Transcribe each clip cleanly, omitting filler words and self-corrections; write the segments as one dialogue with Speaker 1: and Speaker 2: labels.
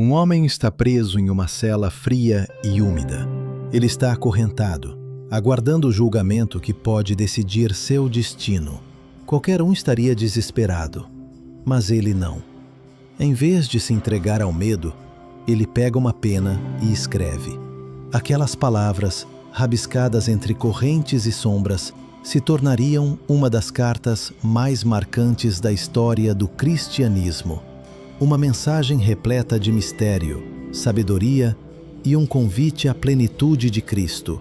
Speaker 1: Um homem está preso em uma cela fria e úmida. Ele está acorrentado, aguardando o julgamento que pode decidir seu destino. Qualquer um estaria desesperado, mas ele não. Em vez de se entregar ao medo, ele pega uma pena e escreve. Aquelas palavras, rabiscadas entre correntes e sombras, se tornariam uma das cartas mais marcantes da história do cristianismo. Uma mensagem repleta de mistério, sabedoria e um convite à plenitude de Cristo.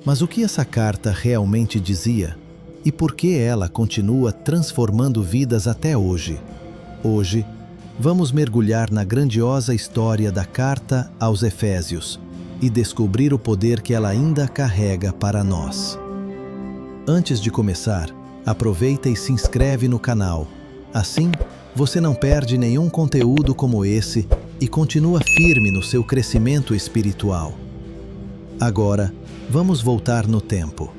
Speaker 1: Mas o que essa carta realmente dizia? E por que ela continua transformando vidas até hoje? Hoje, vamos mergulhar na grandiosa história da Carta aos Efésios e descobrir o poder que ela ainda carrega para nós. Antes de começar, aproveita e se inscreve no canal. Assim, você não perde nenhum conteúdo como esse e continua firme no seu crescimento espiritual. Agora, vamos voltar no tempo.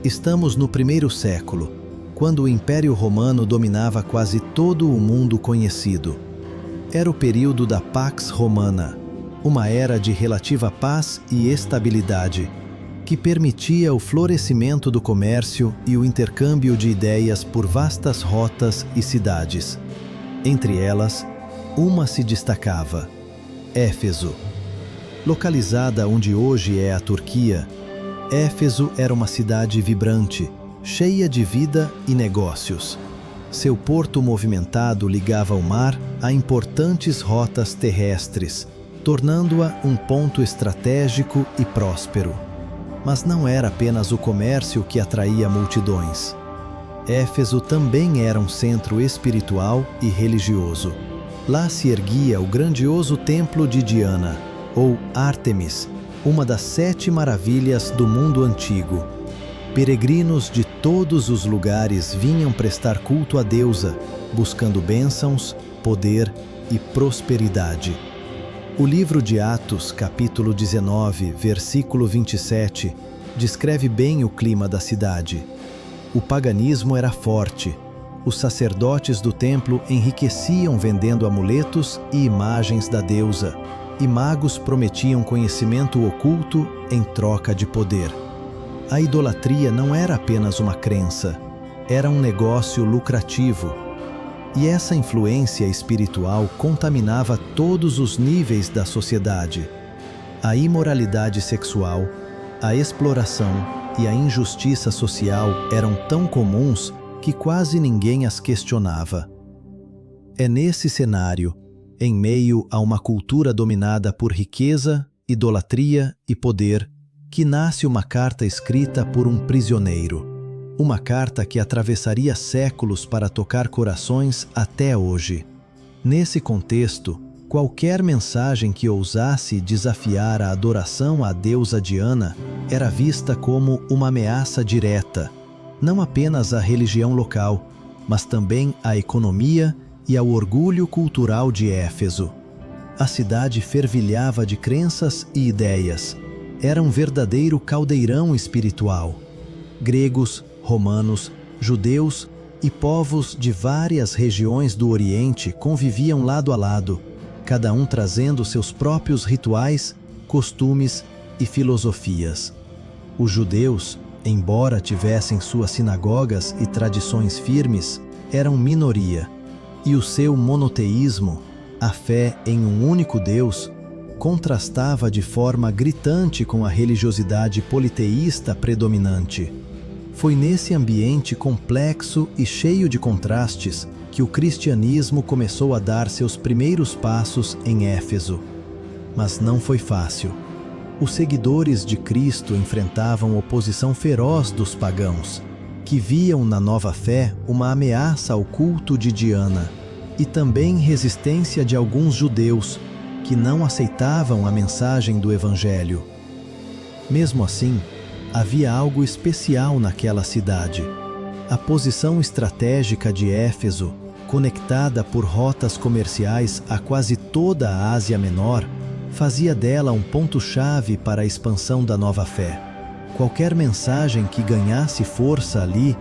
Speaker 1: Estamos no 1º século, quando o Império Romano dominava quase todo o mundo conhecido. Era o período da Pax Romana, uma era de relativa paz e estabilidade, que permitia o florescimento do comércio e o intercâmbio de ideias por vastas rotas e cidades. Entre elas, uma se destacava: Éfeso. Localizada onde hoje é a Turquia, Éfeso era uma cidade vibrante, cheia de vida e negócios. Seu porto movimentado ligava o mar a importantes rotas terrestres, tornando-a um ponto estratégico e próspero. Mas não era apenas o comércio que atraía multidões. Éfeso também era um centro espiritual e religioso. Lá se erguia o grandioso templo de Diana, ou Ártemis, uma das 7 maravilhas do mundo antigo. Peregrinos de todos os lugares vinham prestar culto à deusa, buscando bênçãos, poder e prosperidade. O livro de Atos, capítulo 19, versículo 27, descreve bem o clima da cidade. O paganismo era forte. Os sacerdotes do templo enriqueciam vendendo amuletos e imagens da deusa, e magos prometiam conhecimento oculto em troca de poder. A idolatria não era apenas uma crença, era um negócio lucrativo. E essa influência espiritual contaminava todos os níveis da sociedade. A imoralidade sexual, a exploração e a injustiça social eram tão comuns que quase ninguém as questionava. É nesse cenário, em meio a uma cultura dominada por riqueza, idolatria e poder, que nasce uma carta escrita por um prisioneiro. Uma carta que atravessaria séculos para tocar corações até hoje. Nesse contexto, qualquer mensagem que ousasse desafiar a adoração à deusa Diana era vista como uma ameaça direta, não apenas à religião local, mas também à economia e ao orgulho cultural de Éfeso. A cidade fervilhava de crenças e ideias. Era um verdadeiro caldeirão espiritual. Gregos, romanos, judeus e povos de várias regiões do Oriente conviviam lado a lado, cada um trazendo seus próprios rituais, costumes e filosofias. Os judeus, embora tivessem suas sinagogas e tradições firmes, eram minoria, e o seu monoteísmo, a fé em um único Deus, contrastava de forma gritante com a religiosidade politeísta predominante. Foi nesse ambiente complexo e cheio de contrastes que o cristianismo começou a dar seus primeiros passos em Éfeso. Mas não foi fácil. Os seguidores de Cristo enfrentavam oposição feroz dos pagãos, que viam na nova fé uma ameaça ao culto de Diana, e também resistência de alguns judeus, que não aceitavam a mensagem do Evangelho. Mesmo assim, havia algo especial naquela cidade. A posição estratégica de Éfeso, conectada por rotas comerciais a quase toda a Ásia Menor, fazia dela um ponto-chave para a expansão da nova fé. Qualquer mensagem que ganhasse força ali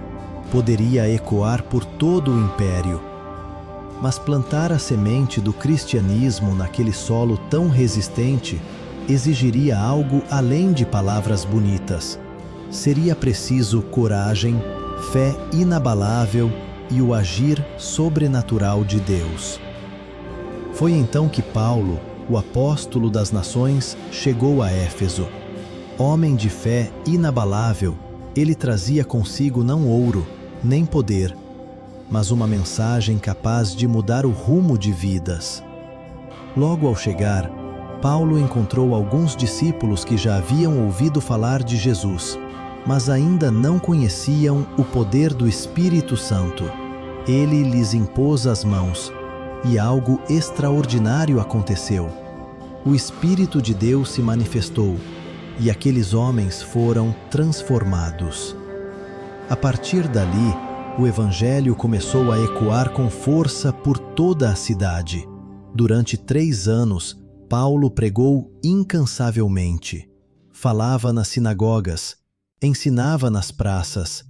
Speaker 1: poderia ecoar por todo o império. Mas plantar a semente do cristianismo naquele solo tão resistente exigiria algo além de palavras bonitas. Seria preciso coragem, fé inabalável e o agir sobrenatural de Deus. Foi então que Paulo, o apóstolo das nações, chegou a Éfeso. Homem de fé inabalável, ele trazia consigo não ouro, nem poder, mas uma mensagem capaz de mudar o rumo de vidas. Logo ao chegar, Paulo encontrou alguns discípulos que já haviam ouvido falar de Jesus, mas ainda não conheciam o poder do Espírito Santo. Ele lhes impôs as mãos, e algo extraordinário aconteceu. O Espírito de Deus se manifestou, e aqueles homens foram transformados. A partir dali, o Evangelho começou a ecoar com força por toda a cidade. Durante 3 anos, Paulo pregou incansavelmente. Falava nas sinagogas, ensinava nas praças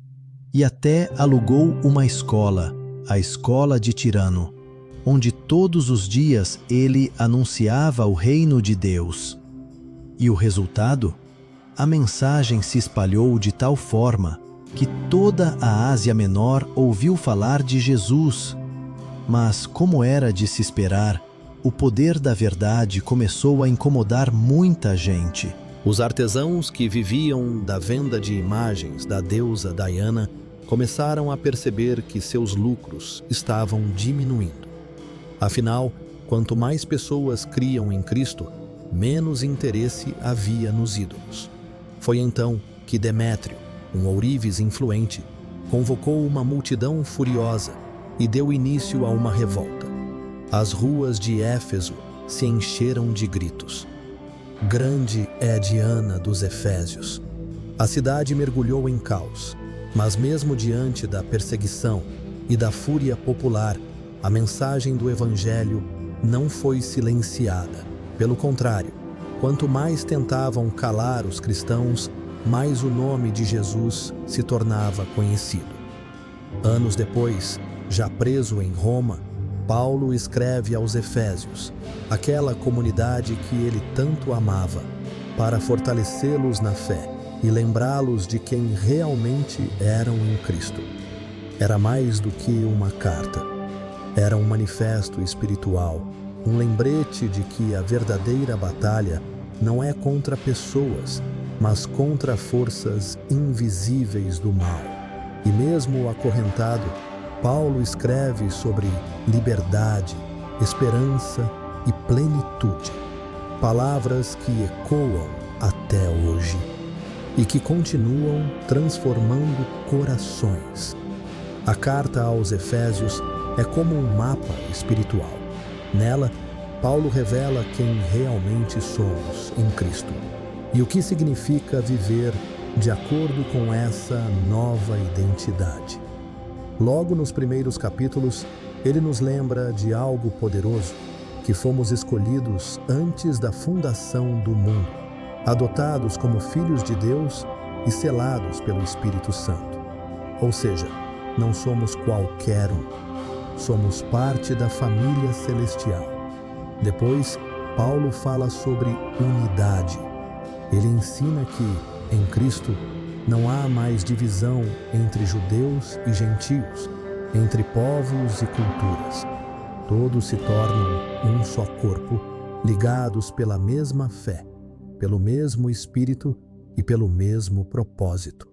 Speaker 1: e até alugou uma escola, a Escola de Tirano, onde todos os dias ele anunciava o reino de Deus. E o resultado? A mensagem se espalhou de tal forma que toda a Ásia Menor ouviu falar de Jesus. Mas, como era de se esperar, o poder da verdade começou a incomodar muita gente.
Speaker 2: Os artesãos que viviam da venda de imagens da deusa Diana começaram a perceber que seus lucros estavam diminuindo. Afinal, quanto mais pessoas criam em Cristo, menos interesse havia nos ídolos. Foi então que Demétrio, um ourives influente, convocou uma multidão furiosa e deu início a uma revolta. As ruas de Éfeso se encheram de gritos. Grande é Diana dos Efésios. A cidade mergulhou em caos, mas mesmo diante da perseguição e da fúria popular, a mensagem do Evangelho não foi silenciada. Pelo contrário, quanto mais tentavam calar os cristãos, mais o nome de Jesus se tornava conhecido. Anos depois, já preso em Roma, Paulo escreve aos Efésios, aquela comunidade que ele tanto amava, para fortalecê-los na fé e lembrá-los de quem realmente eram em Cristo. Era mais do que uma carta. Era um manifesto espiritual, um lembrete de que a verdadeira batalha não é contra pessoas, mas contra forças invisíveis do mal. E mesmo acorrentado, Paulo escreve sobre liberdade, esperança e plenitude, palavras que ecoam até hoje e que continuam transformando corações. A carta aos Efésios é como um mapa espiritual. Nela, Paulo revela quem realmente somos em Cristo e o que significa viver de acordo com essa nova identidade. Logo nos primeiros capítulos, ele nos lembra de algo poderoso, que fomos escolhidos antes da fundação do mundo, adotados como filhos de Deus e selados pelo Espírito Santo. Ou seja, não somos qualquer um, somos parte da família celestial. Depois, Paulo fala sobre unidade. Ele ensina que, em Cristo, não há mais divisão entre judeus e gentios, entre povos e culturas. Todos se tornam um só corpo, ligados pela mesma fé, pelo mesmo Espírito e pelo mesmo propósito.